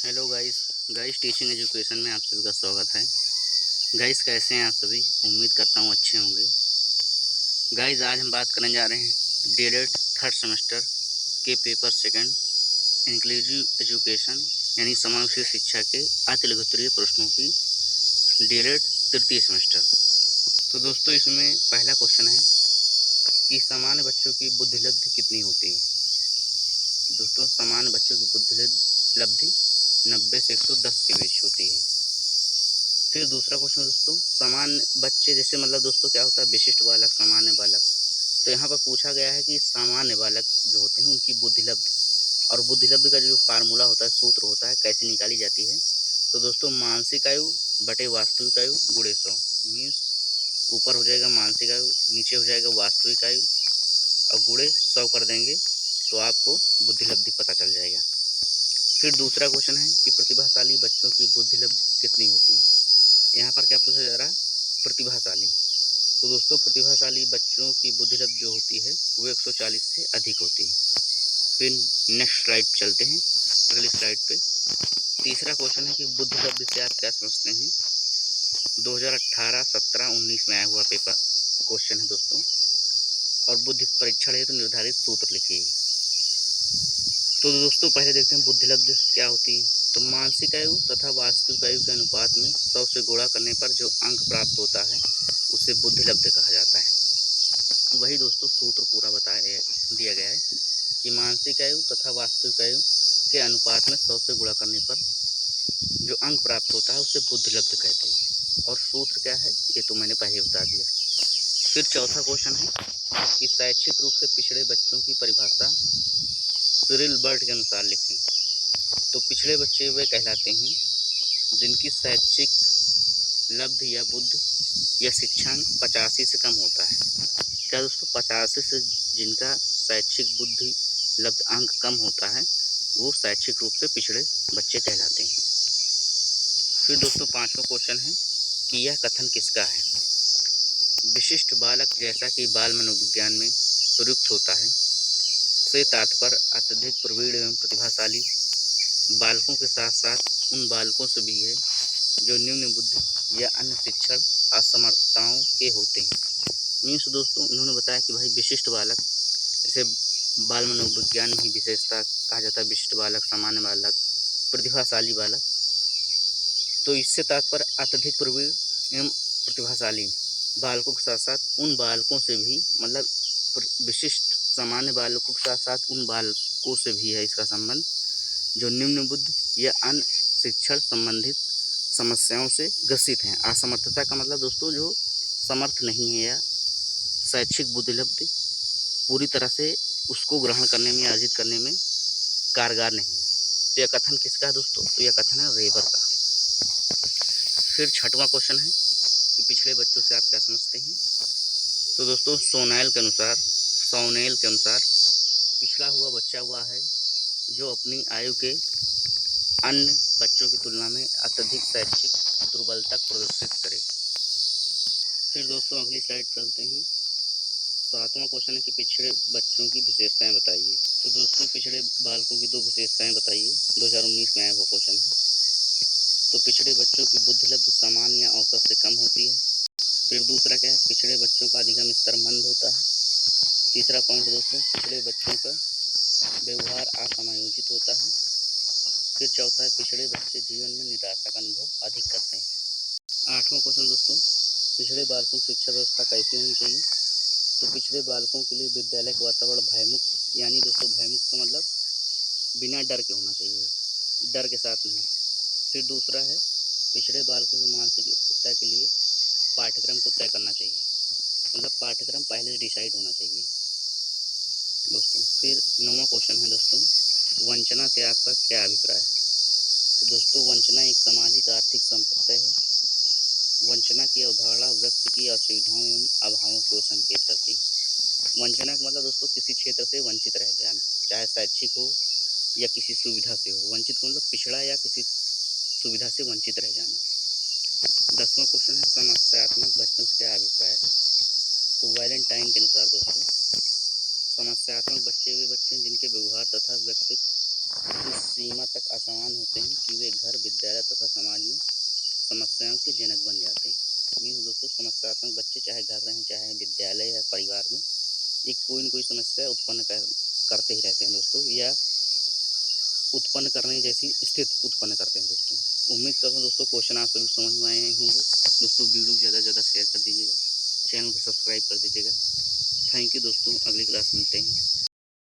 Hello guys. Teaching education में आप सभी का स्वागत है। गाइस, कैसे हैं आप सभी? उम्मीद करता हूँ अच्छे होंगे। गाइस, आज हम बात करने जा रहे हैं डीएलएड थर्ड सेमेस्टर के पेपर सेकंड इंक्लूसिव एजुकेशन यानी समावेशी शिक्षा के अति लघुत्तरीय प्रश्नों की डीएलएड तृतीय सेमेस्टर। तो दोस्तों, इसमें पहला क्वेश्चन है कि सामान्य बच्चों की बुद्धि लब्धि कितनी होती है। दोस्तों, सामान्य बच्चों की बुद्धि लब्धि 90 से 110 के बीच होती है। फिर दूसरा क्वेश्चन दोस्तों, सामान्य बच्चे जैसे दोस्तों क्या होता है, विशिष्ट बालक, सामान्य बालक। तो यहाँ पर पूछा गया है कि सामान्य बालक जो होते हैं उनकी बुद्धिलब्ध और बुद्धिलब्ध का जो फार्मूला होता है, सूत्र होता है, कैसे निकाली जाती है। तो दोस्तों, मानसिक आयु बटे वास्तविक आयु गुणे 100 मीन्स ऊपर हो जाएगा मानसिक आयु, नीचे हो जाएगा वास्तविक आयु और गुणे 100 कर देंगे तो आपको बुद्धिलब्धि पता चल जाएगा। फिर दूसरा क्वेश्चन है कि प्रतिभाशाली बच्चों की बुद्धिलब्धि कितनी होती है। यहाँ पर क्या पूछा जा रहा है, प्रतिभाशाली। तो दोस्तों, प्रतिभाशाली बच्चों की बुद्धिलब्धि जो होती है वो 140 से अधिक होती है। फिर नेक्स्ट स्लाइड पे चलते हैं, अगली स्लाइड पे। तीसरा क्वेश्चन है कि बुद्धिलब्धि से आप क्या समझते हैं। 2018, 17, 19 में आया हुआ पेपर क्वेश्चन है दोस्तों। और बुद्धि परीक्षण हेतु निर्धारित सूत्र लिखिए। तो दोस्तों, पहले देखते हैं बुद्धिलब्धि क्या होती है। तो मानसिक आयु तथा वास्तविक आयु के अनुपात में 100 से गुणा करने पर जो अंक प्राप्त होता है उसे बुद्धिलब्धि कहा जाता है। वही दोस्तों सूत्र पूरा दिया गया है कि मानसिक आयु तथा वास्तविक आयु के अनुपात में 100 से गुणा करने पर जो अंक प्राप्त होता है उसे बुद्धिलब्धि कहते हैं। और सूत्र क्या है ये तो मैंने पहले बता दिया। फिर चौथा क्वेश्चन है कि शैक्षिक रूप से पिछड़े बच्चों की परिभाषा सिरिल बर्ट के अनुसार लिखें। तो पिछड़े बच्चे वे कहलाते हैं जिनकी शैक्षिक लब्धि या बुद्धि या शिक्षांक 85 से कम होता है। क्या दोस्तों, 85 से जिनका शैक्षिक बुद्धि लब्ध अंक कम होता है वो शैक्षिक रूप से पिछड़े बच्चे कहलाते हैं। फिर दोस्तों, पांचवा क्वेश्चन है कि यह कथन किसका है। विशिष्ट बालक जैसा कि बाल मनोविज्ञान में प्रयुक्त होता है से तात्पर्य अत्यधिक प्रवीण एवं प्रतिभाशाली बालकों के साथ साथ उन बालकों से भी है जो निम्न बुद्धि या अन्य शिक्षण असमर्थताओं के होते हैं। मीन्स दोस्तों, इन्होंने बताया कि भाई विशिष्ट बालक, जैसे बाल मनोविज्ञान में ही विशेषता कहा जाता है विशिष्ट बालक, सामान्य बालक, प्रतिभाशाली बालक। तो इससे तात्पर्य अत्यधिक प्रवीण एवं प्रतिभाशाली बालकों के साथ साथ उन बालकों से भी विशिष्ट सामान्य बालकों के साथ साथ उन बालकों से भी है इसका संबंध जो निम्न बुद्धि या अन्य शिक्षण संबंधित समस्याओं से ग्रसित हैं। असमर्थता का दोस्तों जो समर्थ नहीं है या शैक्षिक बुद्धिलब्धि पूरी तरह से उसको ग्रहण करने में, अर्जित करने में कारगर नहीं है। तो यह कथन किसका है दोस्तों, तो यह कथन है रेबर का। फिर छठवां क्वेश्चन है कि पिछड़े बच्चों से आप क्या समझते हैं। तो दोस्तों, सोनेल के अनुसार पिछड़ा हुआ बच्चा हुआ है जो अपनी आयु के अन्य बच्चों की तुलना में अत्यधिक शैक्षिक दुर्बलता प्रदर्शित करे। फिर दोस्तों, अगली स्लाइड चलते हैं। सातवां क्वेश्चन है कि पिछड़े बच्चों की विशेषताएं बताइए। तो दोस्तों, पिछड़े बालकों की 2 विशेषताएं बताइए। 2019 में आया हुआ क्वेश्चन है। तो पिछड़े बच्चों की बुद्धिलब्धि सामान्य या औसत से कम होती है। फिर दूसरा क्या है, पिछड़े बच्चों का अधिगम स्तर मंद होता है। तीसरा पॉइंट दोस्तों, पिछड़े बच्चों का व्यवहार असमायोजित होता है। फिर चौथा है, पिछड़े बच्चे जीवन में निराशा का अनुभव अधिक करते हैं। आठवां क्वेश्चन दोस्तों, पिछड़े बालकों की शिक्षा व्यवस्था कैसी होनी चाहिए। तो पिछड़े बालकों के लिए विद्यालय का वातावरण भयमुक्त, यानी दोस्तों भयमुक्त का बिना डर के होना चाहिए, डर के साथ नहीं। फिर दूसरा है, पिछड़े बालकों की मानसिकता के लिए पाठ्यक्रम को तय करना चाहिए, पाठ्यक्रम पहले से डिसाइड होना चाहिए दोस्तों। फिर 9वां क्वेश्चन है दोस्तों, वंचना से आपका क्या अभिप्राय है। तो दोस्तों, वंचना एक सामाजिक आर्थिक संप्रदाय है। वंचना की अवधारणा व्यक्ति की असुविधाओं एवं अभावों को संकेत करती है। वंचना का दोस्तों किसी क्षेत्र से वंचित रह जाना, चाहे शैक्षिक हो या किसी सुविधा से हो। वंचित का पिछड़ा या किसी सुविधा से वंचित रह जाना। 10वां क्वेश्चन है, समस्यात्मक बच्चों से क्या अभिप्राय है। तो वैलेंटाइन के अनुसार दोस्तों, समस्यात्मक बच्चे वे बच्चे हैं जिनके व्यवहार तथा व्यक्तित्व इस सीमा तक असमान होते हैं कि वे घर, विद्यालय तथा समाज में समस्याओं के जनक बन जाते हैं। मीन्स दोस्तों, समस्यात्मक बच्चे चाहे घर रहें, चाहे विद्यालय या परिवार में, एक कोई न कोई समस्या उत्पन्न करते ही रहते हैं दोस्तों, या उत्पन्न करने जैसी स्थिति उत्पन्न करते हैं दोस्तों। उम्मीद करता हूँ दोस्तों क्वेश्चन आप सभी समझ में आए होंगे। दोस्तों वीडियो को ज़्यादा से ज़्यादा शेयर कर दीजिएगा, चैनल को सब्सक्राइब कर दीजिएगा। थैंक यू दोस्तों, अगली क्लास मिलते हैं।